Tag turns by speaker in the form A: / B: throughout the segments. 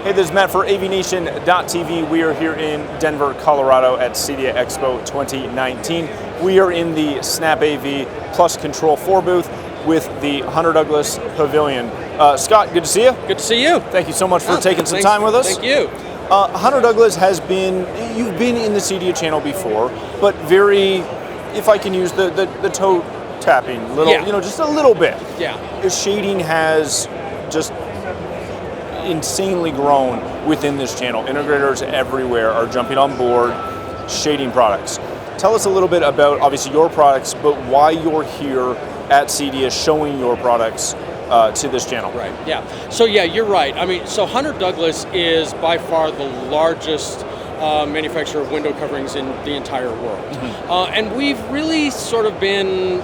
A: Hey, this is Matt for AVNation.tv. We are here in Denver, Colorado at CEDIA Expo 2019. We are in the SnapAV plus Control4 booth with the Hunter Douglas Pavilion. Scott, good to see you.
B: Good to see you.
A: Thank you so much for taking some time with us.
B: Thank you.
A: Hunter Douglas has been, you've been in the CEDIA channel before, but very, if I can use the toe tapping, just a little bit.
B: Yeah.
A: The shading has just insanely grown within this channel. Integrators everywhere are jumping on board shading products. Tell us a little bit about, obviously, your products, but why you're here at CEDIA showing your products to this channel.
B: Right, yeah. So yeah, you're right. I mean, so Hunter Douglas is by far the largest manufacturer of window coverings in the entire world. Mm-hmm. And we've really sort of been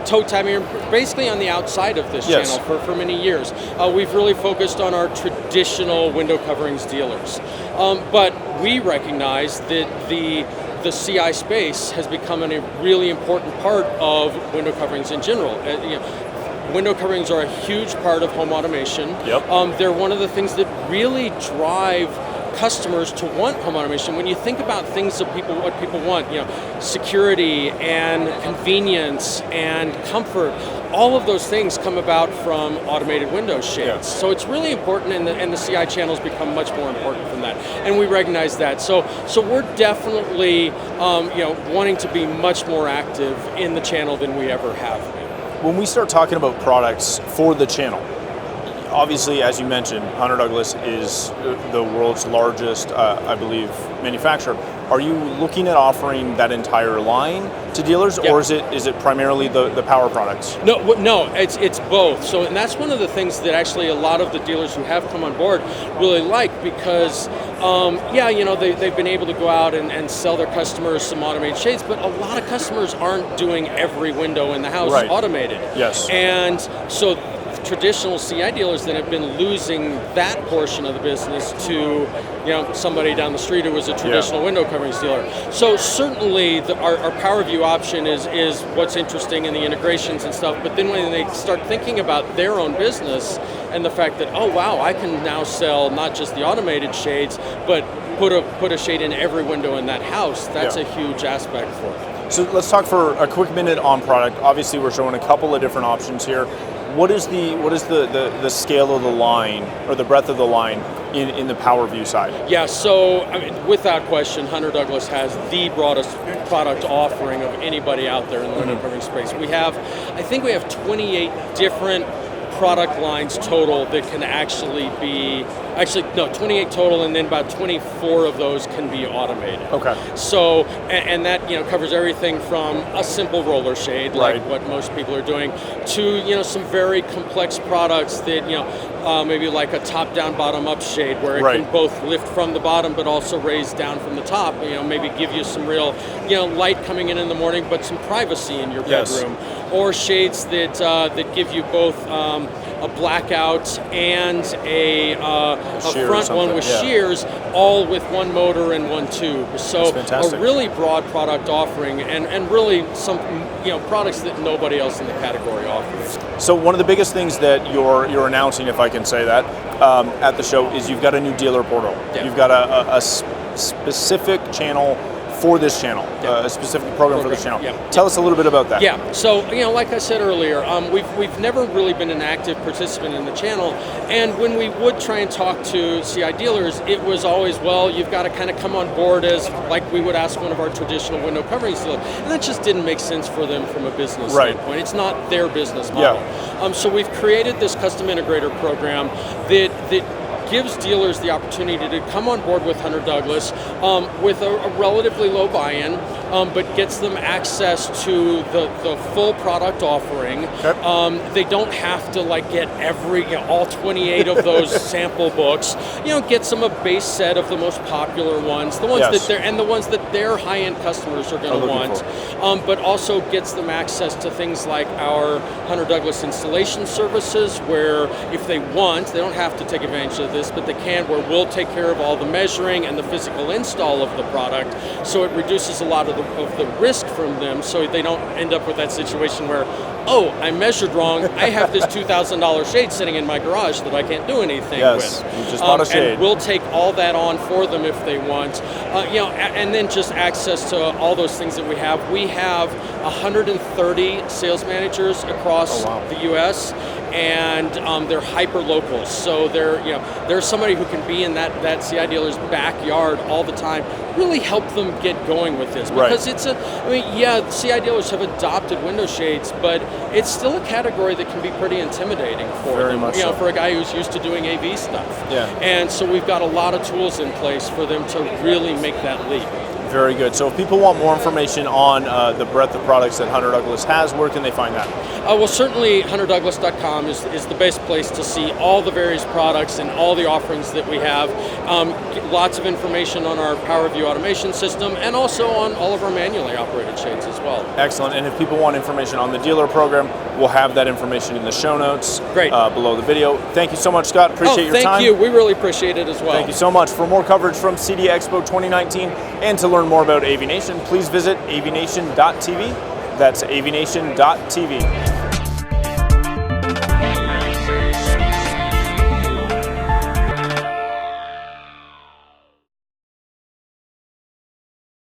B: toe tapping basically on the outside of this channel for many years. We've really focused on our traditional window coverings dealers. But we recognize that the CI space has become a really important part of window coverings in general. Window coverings are a huge part of home automation.
A: Yep.
B: They're one of the things that really drive customers to want home automation. When you think about things that what people want, security and convenience and comfort, all of those things come about from automated window shades.
A: Yeah.
B: So it's really important, and the CI channels become much more important from that. And we recognize that. So we're definitely wanting to be much more active in the channel than we ever have been.
A: When we start talking about products for the channel, obviously, as you mentioned, Hunter Douglas is the world's largest, I believe, manufacturer. Are you looking at offering that entire line to dealers, or is it primarily the power products?
B: No, it's both. So, and that's one of the things that actually a lot of the dealers who have come on board really like, because they've been able to go out and sell their customers some automated shades, but a lot of customers aren't doing every window in the house automated.
A: Yes.
B: And so traditional CI dealers that have been losing that portion of the business to somebody down the street who was a traditional window coverings dealer. So certainly our PowerView option is what's interesting in the integrations and stuff, but then when they start thinking about their own business and the fact that, oh wow, I can now sell not just the automated shades, but put a shade in every window in that house, that's a huge aspect for it.
A: So let's talk for a quick minute on product. Obviously, we're showing a couple of different options here. What is the scale of the line, or the breadth of the line in the PowerView side? Yeah,
B: so I mean, without question, Hunter Douglas has the broadest product offering of anybody out there in the window covering space. I think we have 28 different product lines total that can 28 total, and then about 24 of those can be automated.
A: Okay.
B: So, and that covers everything from a simple roller shade, like what most people are doing, to some very complex products that maybe like a top-down, bottom-up shade, where it can both lift from the bottom but also raise down from the top. Maybe give you some real light coming in the morning, but some privacy in your bedroom. Or shades that give you both a blackout and a front one with shears, all with one motor and one tube. So a really broad product offering, and really some products that nobody else in the category offers.
A: So one of the biggest things that you're announcing, if I can say that, at the show is you've got a new dealer portal. Yeah. You've got a specific channel for this channel, a specific program for this channel. Tell us a little bit about that.
B: Yeah, so like I said earlier, we've never really been an active participant in the channel, and when we would try and talk to CI dealers, it was always, well, you've got to kind of come on board as, like we would ask one of our traditional window coverings dealers, and that just didn't make sense for them from a business standpoint. It's not their business model. So we've created this custom integrator program that gives dealers the opportunity to come on board with Hunter Douglas with a relatively low buy-in, but gets them access to the full product offering. They don't have to get all 28 of those sample books. Gets them a base set of the most popular ones, the ones that their high-end customers are going to want. But also gets them access to things like our Hunter Douglas installation services, where if they want, they don't have to take advantage of this, but they can, where we'll take care of all the measuring and the physical install of the product, so it reduces a lot of of the risk from them, so they don't end up with that situation where, oh, I measured wrong. I have this $2,000 shade sitting in my garage that I can't do anything
A: Yes,
B: with.
A: you just bought a shade.
B: And we'll take all that on for them if they want. And then just access to all those things that we have. We have 130 sales managers across the U.S. and they're hyper locals. So there's somebody who can be in that CI dealer's backyard all the time, really help them get going with this. Because CI dealers have adopted window shades, but it's still a category that can be pretty intimidating for them.
A: Much so.
B: For a guy who's used to doing AV stuff.
A: Yeah.
B: And so we've got a lot of tools in place for them to really make that leap.
A: Very good. So if people want more information on the breadth of products that Hunter Douglas has, where can they find that?
B: Well, certainly hunterdouglas.com is the best place to see all the various products and all the offerings that we have. Lots of information on our PowerView automation system and also on all of our manually operated shades as well.
A: Excellent. And if people want information on the dealer program, we'll have that information in the show notes.
B: Great.
A: Below the video. Thank you so much, Scott. Appreciate your time.
B: Thank you. We really appreciate it as well.
A: Thank you so much. For more coverage from CEDIA Expo 2019 and to learn more about AVNation, please visit avnation.tv. That's avnation.tv.